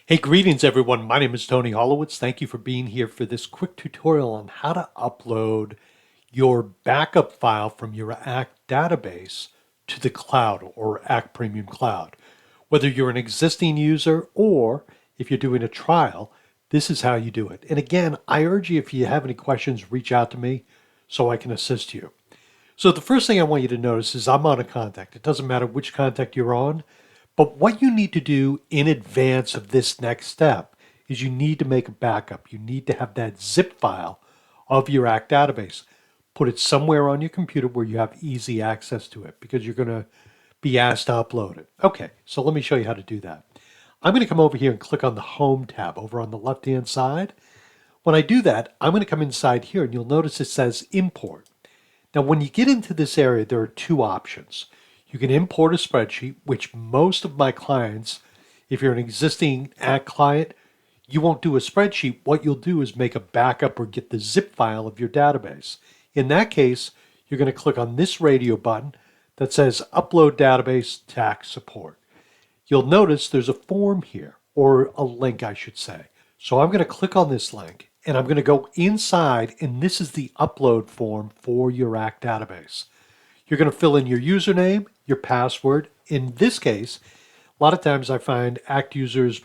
Hey, greetings everyone. My name is Tony Holowitz. Thank you for being here for this quick tutorial on how to upload your backup file from your ACT database to the cloud or ACT Premium Cloud. Whether you're an existing user or if you're doing a trial, this is how you do it. And again, I urge you, if you have any questions, reach out to me so I can assist you. So the first thing I want you to notice is I'm on a contact. It doesn't matter which contact you're on. But what you need to do in advance of this next step is you need to make a backup. You need to have that zip file of your ACT database. Put it somewhere on your computer where you have easy access to it because you're going to be asked to upload it. Okay, so let me show you how to do that. I'm going to come over here and click on the Home tab over on the left-hand side. When I do that, I'm going to come inside here and you'll notice it says Import. Now, when you get into this area, there are two options. You can import a spreadsheet, which most of my clients, if you're an existing ACT client, you won't do a spreadsheet. What you'll do is make a backup or get the zip file of your database. In that case, you're going to click on this radio button that says Upload Database Tax Support. You'll notice there's a form here, or a link, I should say. So I'm going to click on this link, and I'm going to go inside, and this is the upload form for your ACT database. You're going to fill in your username, your password. In this case, a lot of times I find ACT users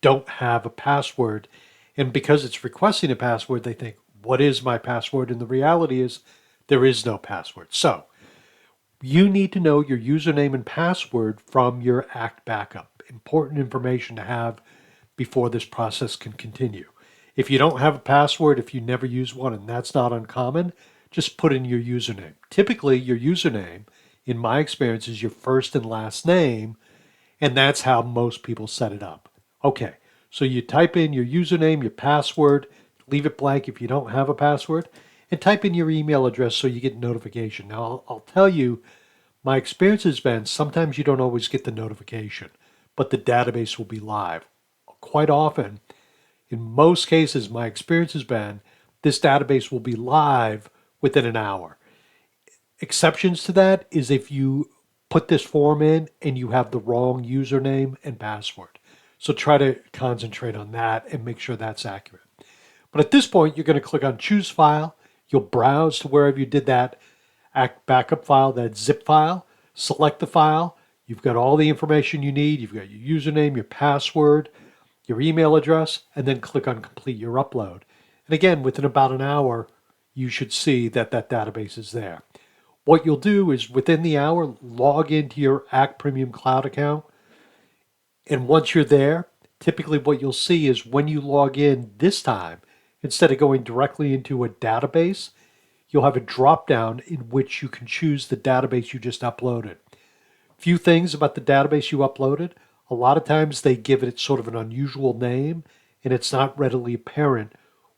don't have a password. And because it's requesting a password, they think, what is my password? And the reality is there is no password. So you need to know your username and password from your ACT backup. Important information to have before this process can continue. If you don't have a password, if you never use one, and that's not uncommon, just put in your username. Typically, your username, in my experience, is your first and last name, and that's how most people set it up. Okay, so you type in your username, your password, leave it blank if you don't have a password, and type in your email address so you get notification. Now, I'll tell you, my experience has been sometimes you don't always get the notification, but the database will be live. Quite often, in most cases, my experience has been this database will be live within an hour. Exceptions to that is if you put this form in and you have the wrong username and password. So try to concentrate on that and make sure that's accurate. But at this point, you're going to click on Choose File. You'll browse to wherever you did that ACT backup file, that zip file. Select the file. You've got all the information you need. You've got your username, your password, your email address, and then click on Complete Your Upload. And again, within about an hour, you should see that that database is there. What you'll do is within the hour, log into your ACT Premium Cloud account. And once you're there, typically what you'll see is when you log in this time, instead of going directly into a database, you'll have a drop down in which you can choose the database you just uploaded. Few things about the database you uploaded. A lot of times they give it sort of an unusual name and it's not readily apparent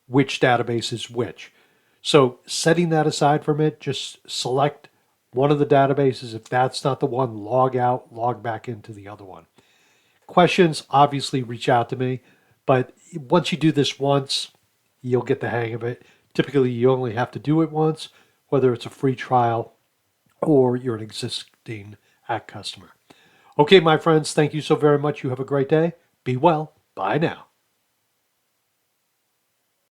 which database is which. So setting that aside from it, just select one of the databases. If that's not the one, log out, log back into the other one. Questions, obviously reach out to me, but once you do this once, you'll get the hang of it. Typically, you only have to do it once, whether it's a free trial or you're an existing ACT customer. Okay, my friends, thank you so very much. You have a great day. Be well. Bye now.